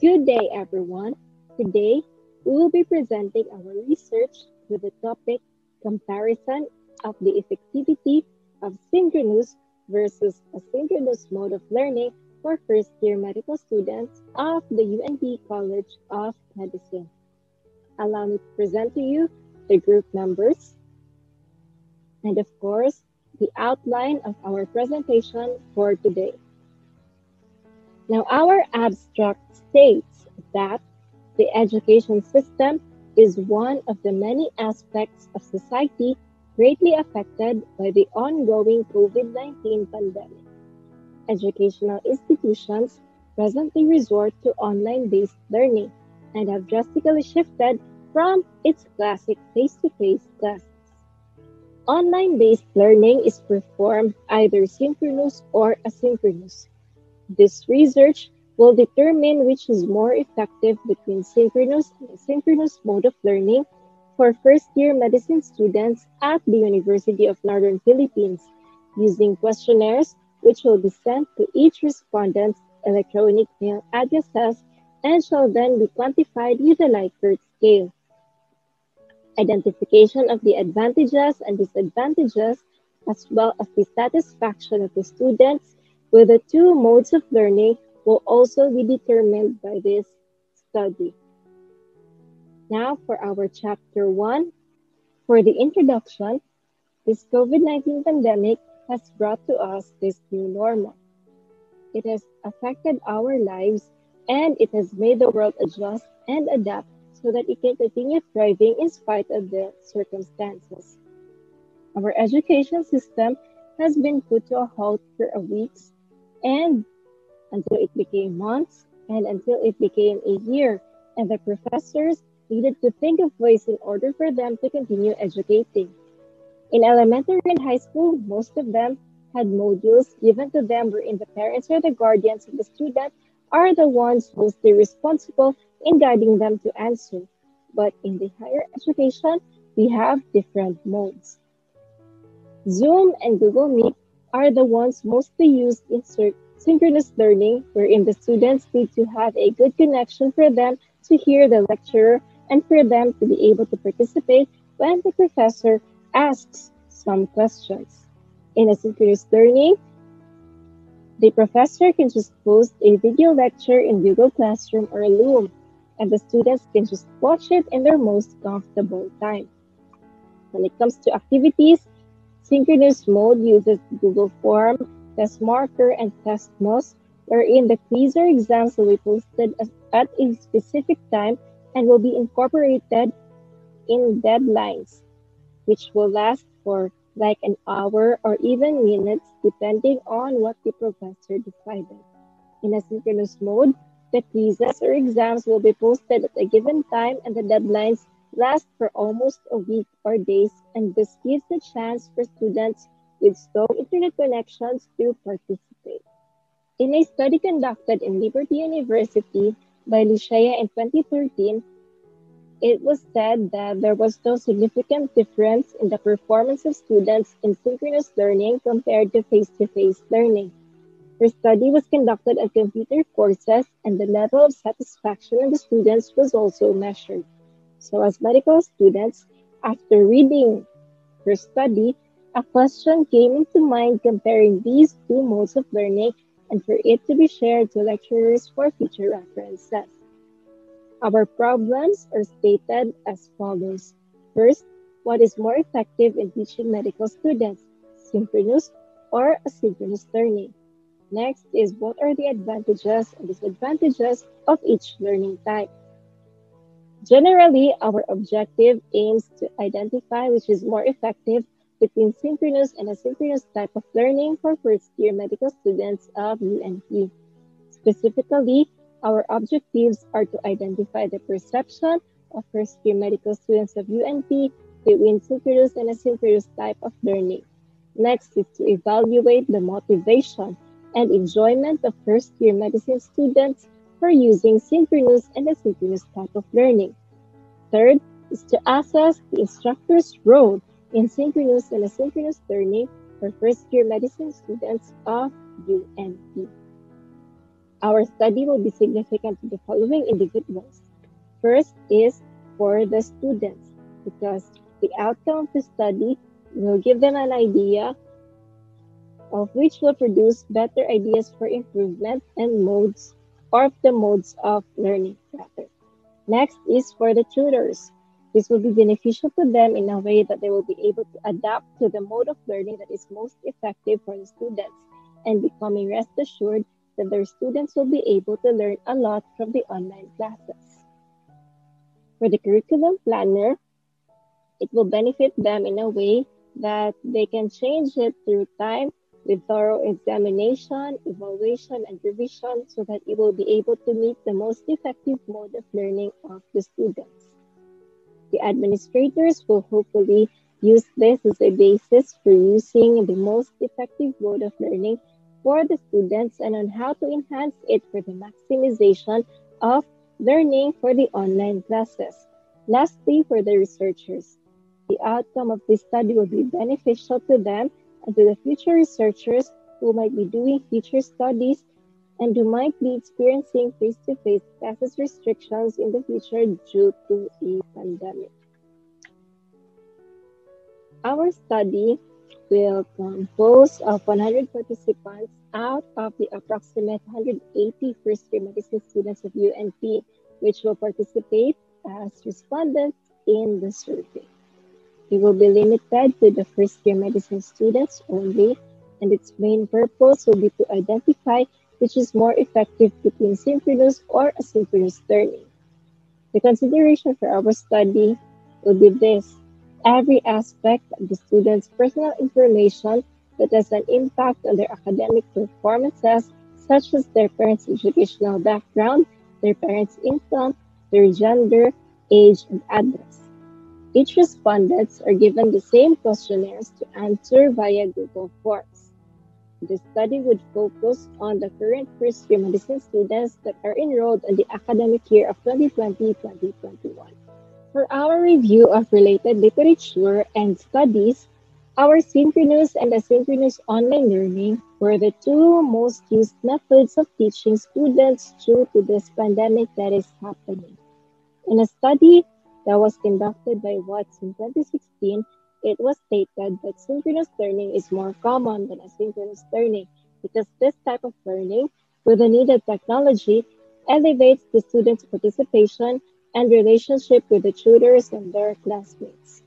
Good day, everyone. Today, we will be presenting our research with the topic comparison of the effectivity of synchronous versus asynchronous mode of learning for first year medical students of the UNP College of Medicine. Allow me to present to you the group members and, of course, the outline of our presentation for today. Now, our abstract states that the education system is one of the many aspects of society greatly affected by the ongoing COVID-19 pandemic. Educational institutions presently resort to online-based learning and have drastically shifted from its classic face-to-face classes. Online-based learning is performed either synchronous or asynchronous. This research will determine which is more effective between synchronous and asynchronous mode of learning for first-year medicine students at the University of Northern Philippines using questionnaires which will be sent to each respondent's electronic mail addresses and shall then be quantified with a Likert scale. Identification of the advantages and disadvantages, as well as the satisfaction of the students with the two modes of learning, will also be determined by this study. Now, for our chapter 1, for the introduction, this COVID-19 pandemic has brought to us this new normal. It has affected our lives and it has made the world adjust and adapt so that it can continue thriving in spite of the circumstances. Our education system has been put to a halt for a weeks and until it became months and until it became a year, and the professors needed to think of ways in order for them to continue educating. In elementary and high school, most of them had modules given to them wherein the parents or the guardians of the student are the ones mostly responsible in guiding them to answer. But in the higher education, we have different modes. Zoom and Google Meet are the ones mostly used in synchronous learning, wherein the students need to have a good connection for them to hear the lecturer and for them to be able to participate when the professor asks some questions. In asynchronous learning, the professor can just post a video lecture in Google Classroom or Loom, and the students can just watch it in their most comfortable time. When it comes to activities, synchronous mode uses Google Form, Test Marker, and TestMouse, wherein the quiz or exams will be posted at a specific time and will be incorporated in deadlines, which will last for like an hour or even minutes, depending on what the professor decided. In asynchronous mode, the quizzes or exams will be posted at a given time and the deadlines last for almost a week or days, and this gives the chance for students with slow internet connections to participate. In a study conducted in Liberty University by Lucia in 2013, it was said that there was no significant difference in the performance of students in synchronous learning compared to face-to-face learning. Her study was conducted on computer courses and the level of satisfaction of the students was also measured. So as medical students, after reading her study, a question came into mind comparing these two modes of learning and for it to be shared to lecturers for future references. Our problems are stated as follows. First, what is more effective in teaching medical students, synchronous or asynchronous learning? Next is what are the advantages and disadvantages of each learning type? Generally, our objective aims to identify which is more effective between synchronous and asynchronous type of learning for first-year medical students of UNP. Specifically, our objectives are to identify the perception of first-year medical students of UNP between synchronous and asynchronous type of learning. Next is to evaluate the motivation and enjoyment of first-year medicine students for using synchronous and asynchronous type of learning. Third is to assess the instructor's role in synchronous and asynchronous learning for first-year medicine students of UNP. Our study will be significant to the following individuals. First is for the students, because the outcome of the study will give them an idea of which will produce better ideas for improvement and modes or the modes of learning rather. Next is for the tutors. This will be beneficial to them in a way that they will be able to adapt to the mode of learning that is most effective for the students and becoming rest assured that their students will be able to learn a lot from the online classes. For the curriculum planner, it will benefit them in a way that they can change it through time with thorough examination, evaluation, and revision so that it will be able to meet the most effective mode of learning of the students. The administrators will hopefully use this as a basis for using the most effective mode of learning for the students and on how to enhance it for the maximization of learning for the online classes. Lastly, for the researchers, the outcome of this study will be beneficial to them and to the future researchers who might be doing future studies and who might be experiencing face-to-face classes restrictions in the future due to a pandemic. Our study will compose of 100 participants out of the approximate 180 first-year medicine students of UNP, which will participate as respondents in the survey. It will be limited to the first-year medicine students only, and its main purpose will be to identify which is more effective between synchronous or asynchronous learning. The consideration for our study will be this. Every aspect of the student's personal information that has an impact on their academic performances, such as their parents' educational background, their parents' income, their gender, age, and address. Each respondents are given the same questionnaires to answer via Google Forms. The study would focus on the current first-year medicine students that are enrolled in the academic year of 2020-2021. For our review of related literature and studies, our synchronous and asynchronous online learning were the two most used methods of teaching students due to this pandemic that is happening. In a study that was conducted by Watts in 2016, it was stated that synchronous learning is more common than asynchronous learning because this type of learning, with the needed technology, elevates the students' participation and relationship with the tutors and their classmates.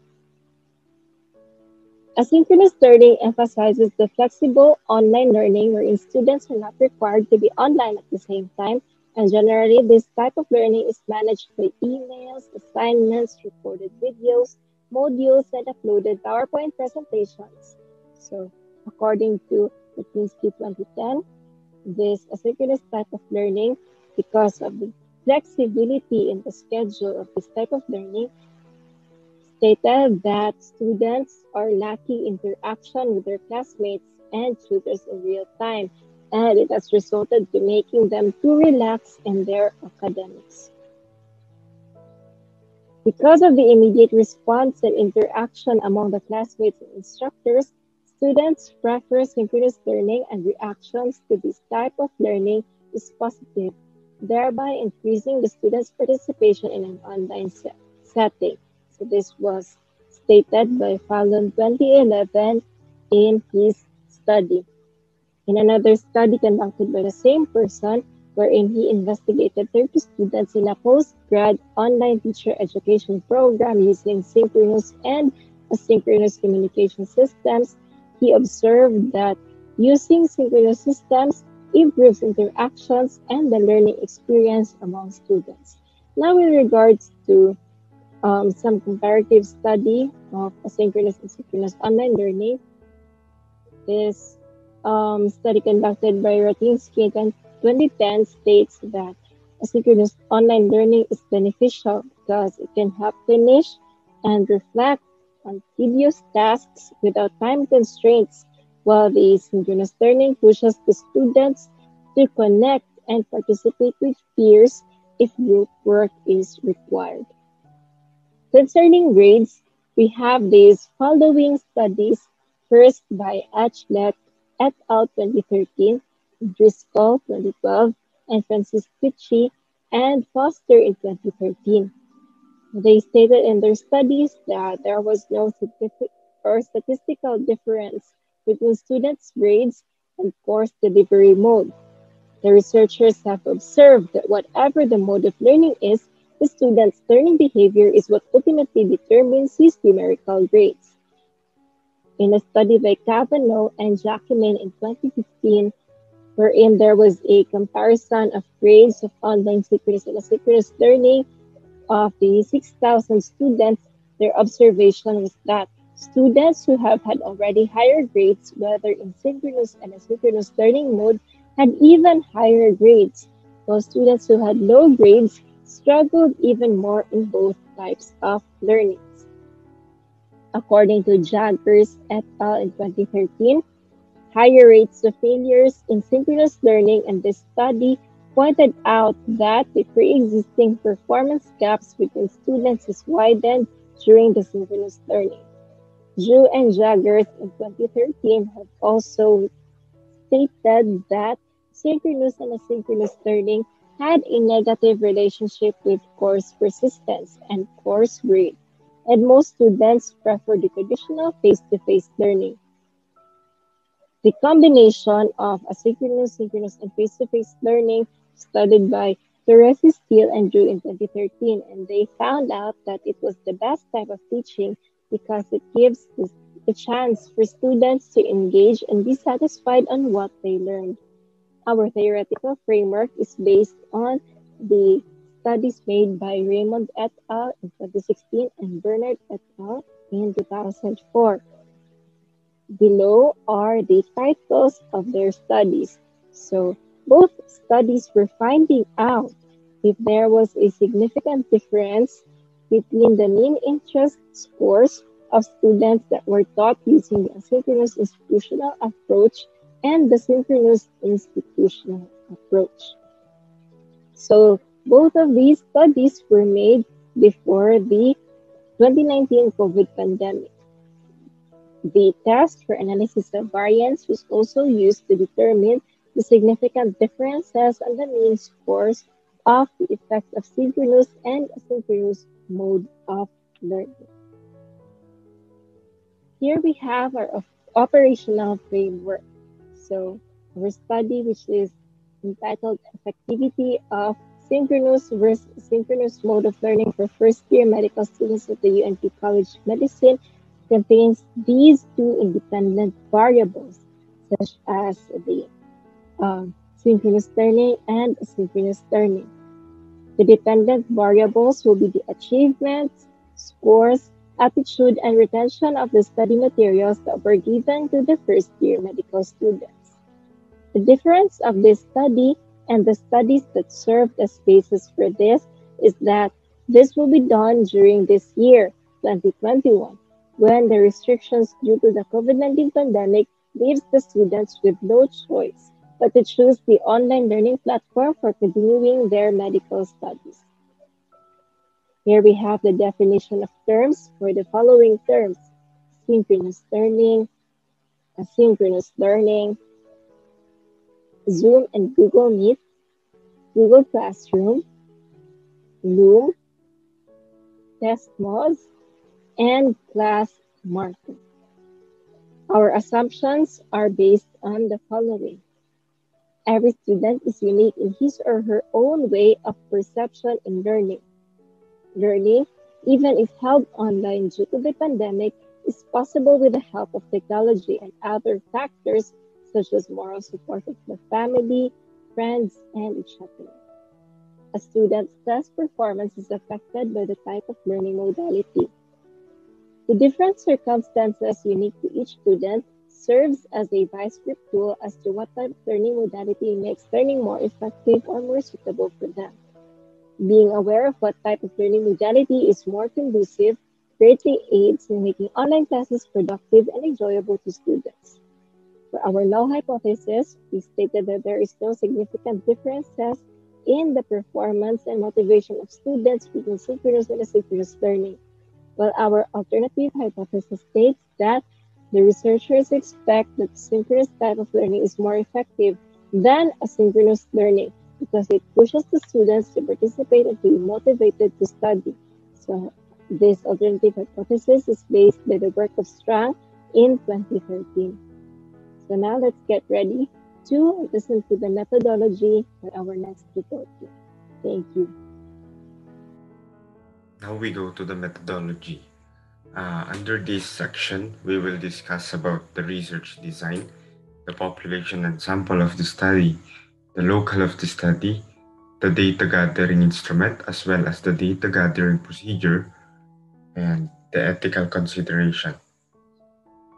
Asynchronous learning emphasizes the flexible online learning wherein students are not required to be online at the same time, and generally this type of learning is managed by emails, assignments, recorded videos, modules, and uploaded PowerPoint presentations. So, according to Lipinski 2010, this asynchronous type of learning, because of the flexibility in the schedule of this type of learning, stated that students are lacking interaction with their classmates and tutors in real time, and it has resulted to making them too relaxed in their academics. Because of the immediate response and interaction among the classmates and instructors, students prefer synchronous learning, and reactions to this type of learning is positive, thereby increasing the students' participation in an online setting. So this was stated by Fallon 2011 in his study. In another study conducted by the same person, wherein he investigated 30 students in a post-grad online teacher education program using synchronous and asynchronous communication systems, he observed that using synchronous systems improves interactions and the learning experience among students. Now, with regards to some comparative study of asynchronous and synchronous online learning, this study conducted by Ratinsky in 2010 states that asynchronous online learning is beneficial because it can help finish and reflect on tedious tasks without time constraints, while the synchronous learning pushes the students to connect and participate with peers if group work is required. Concerning grades, we have these following studies, first by Achlet et al. 2013, Driscoll 2012, and Francis Tichy and Foster in 2013. They stated in their studies that there was no statistical difference between students' grades and course delivery mode. The researchers have observed that whatever the mode of learning is, the student's learning behavior is what ultimately determines his numerical grades. In a study by Cavanaugh and Jacquemin in 2015, wherein there was a comparison of grades of online synchronous and asynchronous learning of the 6,000 students, their observation was that students who have had already higher grades, whether in synchronous and asynchronous learning mode, had even higher grades, while students who had low grades struggled even more in both types of learnings. According to Jaggers et al. In 2013, higher rates of failures in synchronous learning, and this study pointed out that the pre-existing performance gaps between students is widened during the synchronous learning. Zhu and Jaggers in 2013 have also stated that synchronous and asynchronous learning had a negative relationship with course persistence and course grade, and most students prefer the traditional face-to-face learning. The combination of asynchronous, synchronous, and face-to-face learning studied by Torres Steele and Drew in 2013, and they found out that it was the best type of teaching because it gives the chance for students to engage and be satisfied on what they learned. Our theoretical framework is based on the studies made by Raymond et al. In 2016 and Bernard et al. In 2004. Below are the titles of their studies. So both studies were finding out if there was a significant difference between the mean interest scores of students that were taught using the asynchronous institutional approach and the synchronous institutional approach. So both of these studies were made before the 2019 COVID pandemic. The test for analysis of variance was also used to determine the significant differences on the mean scores of the effects of synchronous and asynchronous mode of learning. Here we have our operational framework. So our study, which is entitled Effectivity of Synchronous versus Asynchronous Mode of Learning for First-Year Medical Students at the UNP College of Medicine, contains these two independent variables, such as the synchronous learning and asynchronous learning. The dependent variables will be the achievements, scores, attitude, and retention of the study materials that were given to the first-year medical students. The difference of this study and the studies that served as basis for this is that this will be done during this year, 2021, when the restrictions due to the COVID-19 pandemic leaves the students with no choice but to choose the online learning platform for continuing their medical studies. Here we have the definition of terms for the following terms: synchronous learning, asynchronous learning, Zoom and Google Meet, Google Classroom, Loom, Testmoz, and Class Marker. Our assumptions are based on the following. Every student is unique in his or her own way of perception in learning. Learning, even if held online due to the pandemic, is possible with the help of technology and other factors such as moral support of the family, friends, and each other. A student's test performance is affected by the type of learning modality. The different circumstances unique to each student serves as a vice grip tool as to what type of learning modality makes learning more effective or more suitable for them. Being aware of what type of learning modality is more conducive greatly aids in making online classes productive and enjoyable to students. For our null hypothesis, we stated that there is no significant differences in the performance and motivation of students between synchronous and asynchronous learning, while our alternative hypothesis states that the researchers expect that the synchronous type of learning is more effective than asynchronous learning because it pushes the students to participate and to be motivated to study. So this alternative hypothesis is based by the work of Strang in 2013. So now let's get ready to listen to the methodology for our next report. Thank you. Now we go to the methodology. Under this section, we will discuss about the research design, the population and sample of the study, the local of the study, the data gathering instrument, as well as the data gathering procedure, and the ethical consideration.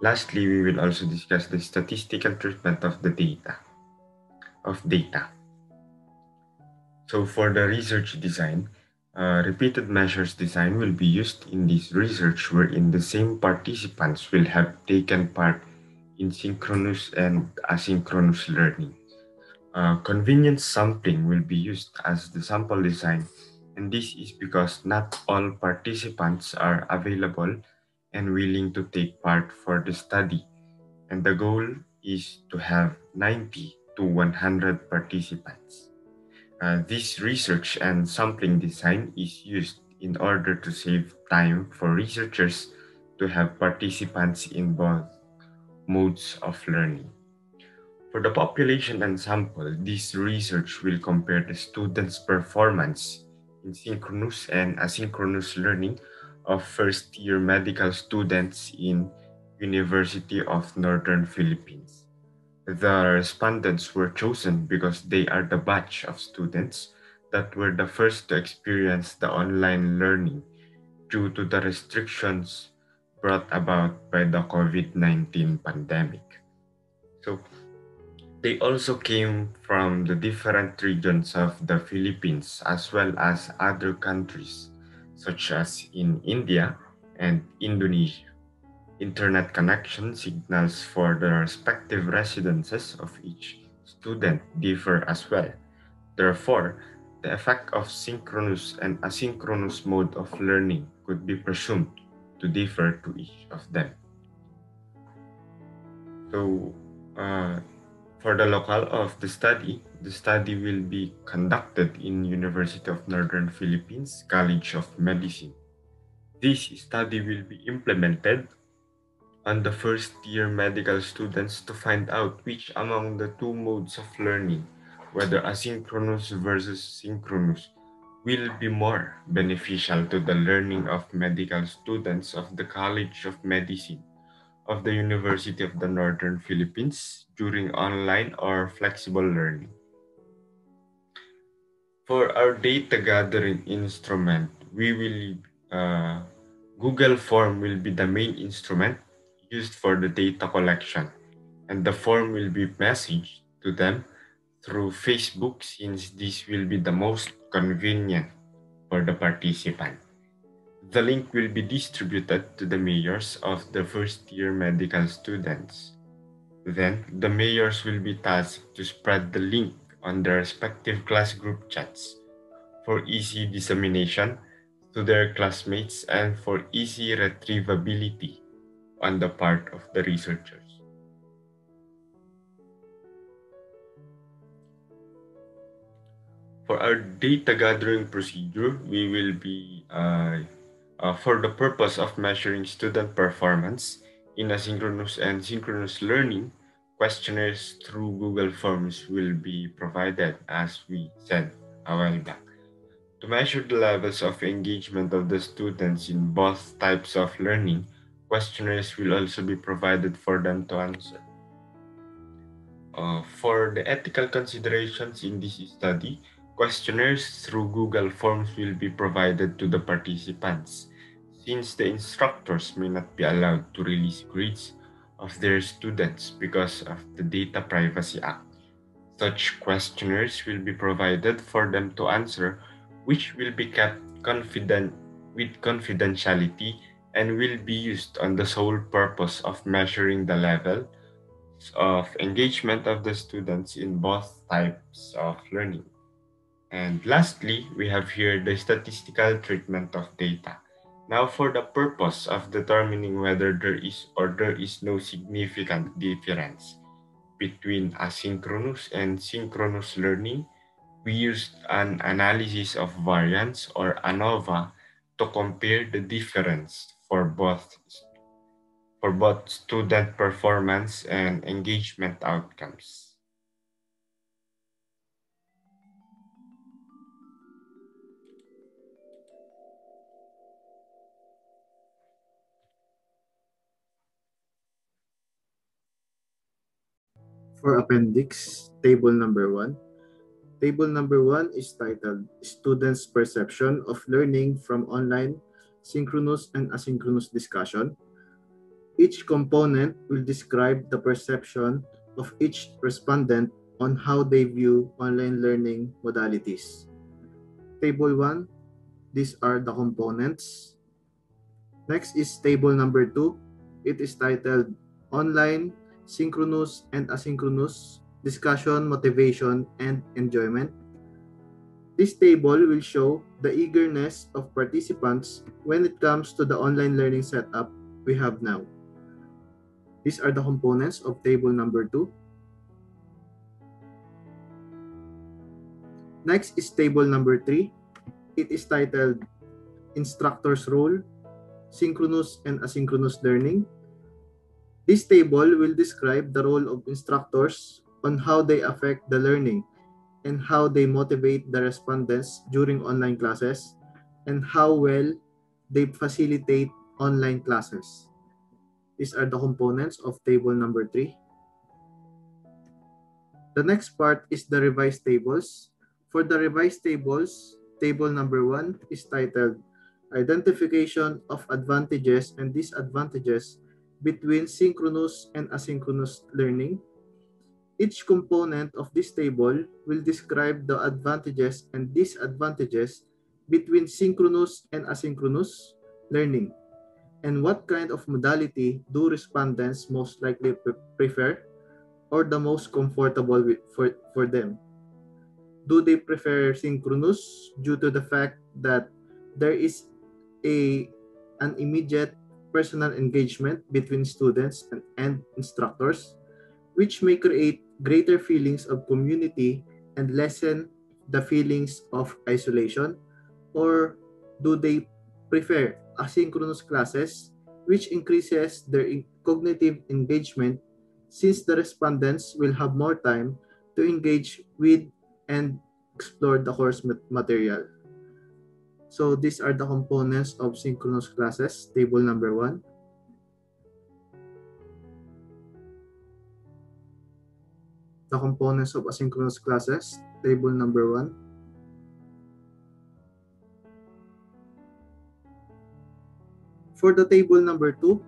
Lastly, we will also discuss the statistical treatment of the data. So for the research design, repeated measures design will be used in this research wherein the same participants will have taken part in synchronous and asynchronous learning. Convenience sampling will be used as the sample design, and this is because not all participants are available and willing to take part for the study, and the goal is to have 90 to 100 participants. This research and sampling design is used in order to save time for researchers to have participants in both modes of learning. For the population and sample, this research will compare the students' performance in synchronous and asynchronous learning of first-year medical students in University of Northern Philippines. The respondents were chosen because they are the batch of students that were the first to experience the online learning due to the restrictions brought about by the COVID-19 pandemic. So they also came from the different regions of the Philippines as well as other countries such as in India and Indonesia. Internet connection signals for the respective residences of each student differ as well. Therefore, the effect of synchronous and asynchronous mode of learning could be presumed to differ to each of them. So, uh, for the locale of the study will be conducted in University of Northern Philippines College of Medicine. This study will be implemented on the first year medical students to find out which among the two modes of learning, whether asynchronous versus synchronous, will be more beneficial to the learning of medical students of the College of Medicine of the University of the Northern Philippines during online or flexible learning. For our data gathering instrument, we will Google Form will be the main instrument used for the data collection, and the form will be messaged to them through Facebook since this will be the most convenient for the participant. The link will be distributed to the mayors of the first year medical students. Then, the mayors will be tasked to spread the link on their respective class group chats for easy dissemination to their classmates and for easy retrievability on the part of the researchers. For our data gathering procedure, we will be, for the purpose of measuring student performance in asynchronous and synchronous learning, questionnaires through Google Forms will be provided, as we said a while back. To measure the levels of engagement of the students in both types of learning, questionnaires will also be provided for them to answer. For the ethical considerations in this study, questionnaires through Google Forms will be provided to the participants, since the instructors may not be allowed to release grades of their students because of the Data Privacy Act. Such questionnaires will be provided for them to answer, which will be kept with confidentiality and will be used on the sole purpose of measuring the level of engagement of the students in both types of learning. And lastly, we have here the statistical treatment of data. Now, for the purpose of determining whether there is or there is no significant difference between asynchronous and synchronous learning, We used an analysis of variance or ANOVA to compare the difference for both student performance and engagement outcomes. For appendix, table number 1. Table number 1 is titled Students' Perception of Learning from Online Synchronous and Asynchronous Discussion. Each component will describe the perception of each respondent on how they view online learning modalities. Table 1, these are the components. Next is table number 2. It is titled Online, Synchronous, and Asynchronous Discussion, Motivation, and Enjoyment. This table will show the eagerness of participants when it comes to the online learning setup we have now. These are the components of table number 2. Next is table number 3. It is titled Instructor's Role, Synchronous and Asynchronous Learning. This table will describe the role of instructors on how they affect the learning and how they motivate the respondents during online classes and how well they facilitate online classes. These are the components of table number 3. The next part is the revised tables. For the revised tables, table number 1 is titled Identification of Advantages and Disadvantages between Synchronous and Asynchronous Learning. Each component of this table will describe the advantages and disadvantages between synchronous and asynchronous learning, and what kind of modality do respondents most likely prefer or the most comfortable with for them. Do they prefer synchronous due to the fact that there is an immediate personal engagement between students and instructors, which may create greater feelings of community and lessen the feelings of isolation? Or do they prefer asynchronous classes, which increases their cognitive engagement since the respondents will have more time to engage with and explore the course material? So these are the components of synchronous classes, table number 1. The components of asynchronous classes, table number 1. For the table number 2,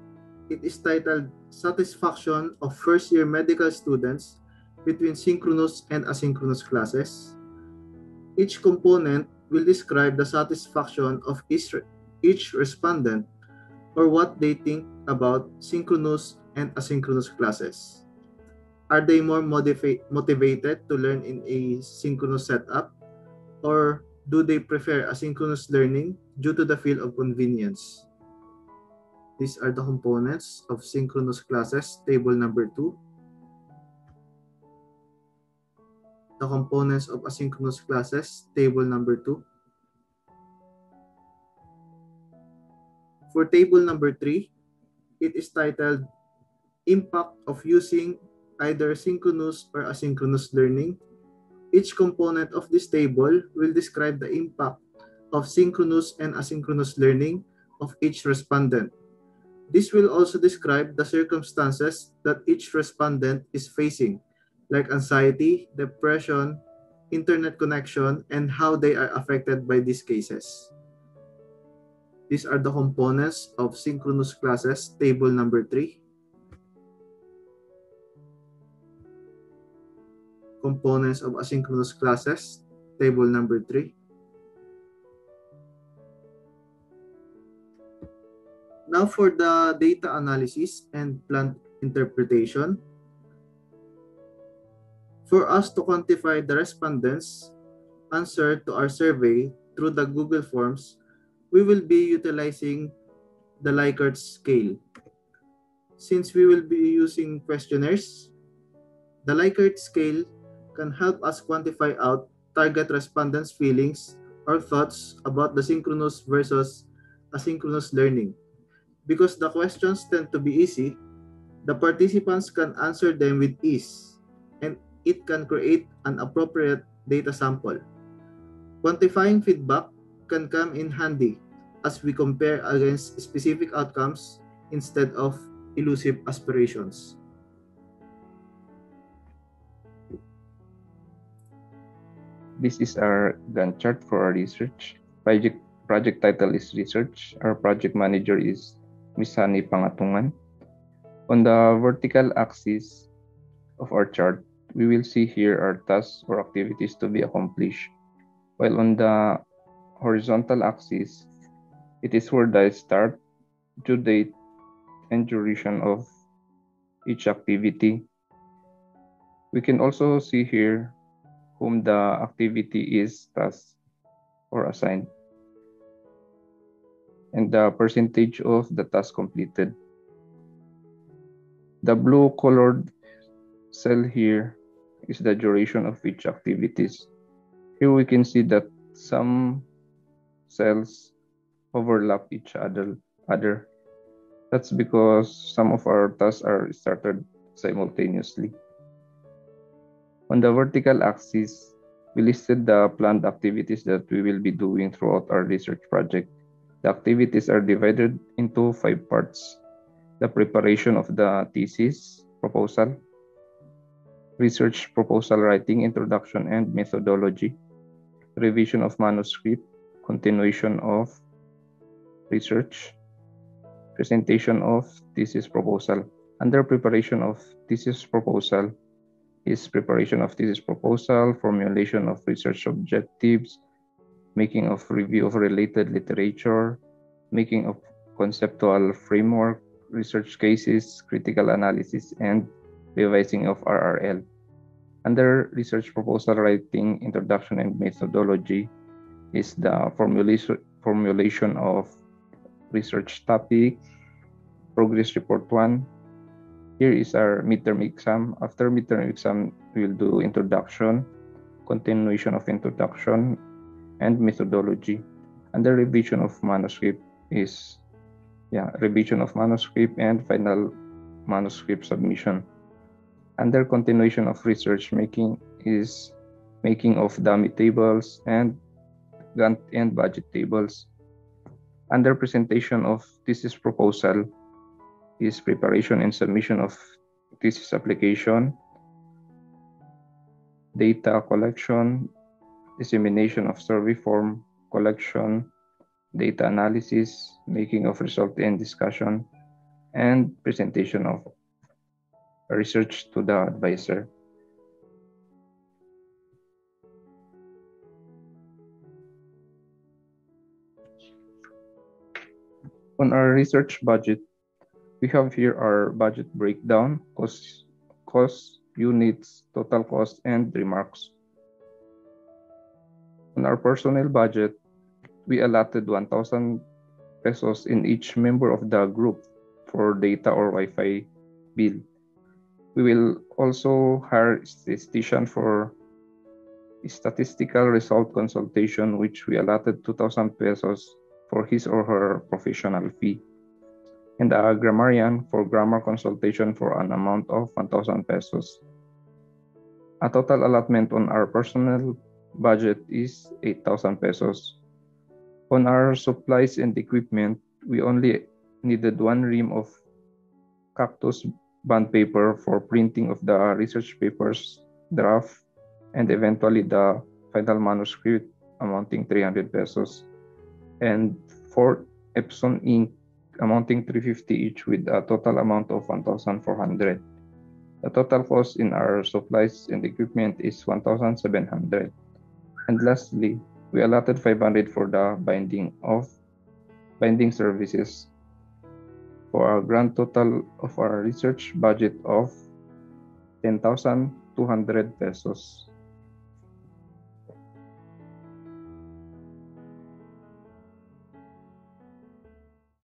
it is titled Satisfaction of First-Year Medical Students between Synchronous and Asynchronous Classes. Each component will describe the satisfaction of each respondent or what they think about synchronous and asynchronous classes. Are they more motivated to learn in a synchronous setup, or do they prefer asynchronous learning due to the feel of convenience? These are the components of synchronous classes, table number 2. The components of asynchronous classes, table number 2. For table number 3, it is titled Impact of Using Either Synchronous or Asynchronous Learning. Each component of this table will describe the impact of synchronous and asynchronous learning of each respondent. This will also describe the circumstances that each respondent is facing, like anxiety, depression, internet connection, and how they are affected by these cases. These are the components of synchronous classes, table number 3. Components of asynchronous classes, table number 3. Now for the data analysis and plan interpretation. For us to quantify the respondents' answer to our survey through the Google Forms, we will be utilizing the Likert scale. Since we will be using questionnaires, the Likert scale can help us quantify out target respondents' feelings or thoughts about the synchronous versus asynchronous learning. Because the questions tend to be easy, the participants can answer them with ease, and it can create an appropriate data sample. Quantifying feedback can come in handy as we compare against specific outcomes instead of elusive aspirations. This is our Gantt chart for our research. Project title is research. Our project manager is Ms. Hani Pangatungan. On the vertical axis of our chart, we will see here our tasks or activities to be accomplished. While on the horizontal axis, it is where the start, due date, and duration of each activity. We can also see here whom the activity is tasked or assigned, and the percentage of the task completed. The blue colored cell here is the duration of each activities. Here we can see that some cells overlap each other. That's because some of our tasks are started simultaneously. On the vertical axis, we listed the planned activities that we will be doing throughout our research project. The activities are divided into 5 parts: the preparation of the thesis proposal, research proposal writing, introduction and methodology, revision of manuscript, continuation of research, presentation of thesis proposal. Under preparation of thesis proposal is preparation of thesis proposal, formulation of research objectives, making of review of related literature, making of conceptual framework, research cases, critical analysis, and revising of RRL. Under research proposal writing, introduction and methodology is the formulation of research topic, progress report 1. Here is our midterm exam. After midterm exam, we will do introduction, continuation of introduction, and methodology. Under revision of manuscript is revision of manuscript and final manuscript submission. Under continuation of research making is making of dummy tables and Gantt and budget tables. Under presentation of thesis proposal is preparation and submission of thesis application, data collection, dissemination of survey form, collection, data analysis, making of result and discussion, and presentation of research to the advisor. On our research budget, we have here our budget breakdown, cost, units, total cost, and remarks. On our personnel budget, we allotted 1,000 pesos in each member of the group for data or Wi-Fi bill. We will also hire a statistician for statistical result consultation, which we allotted 2,000 pesos for his or her professional fee, and a grammarian for grammar consultation for an amount of 1,000 pesos. A total allotment on our personnel budget is 8,000 pesos. On our supplies and equipment, we only needed 1 ream of cactus bond paper for printing of the research papers, draft, and eventually the final manuscript amounting 300 pesos, and 4 Epson ink amounting 350 each with a total amount of 1,400. The total cost in our supplies and equipment is 1,700. And lastly, we allotted 500 for the binding services for a grand total of our research budget of 10,200 pesos.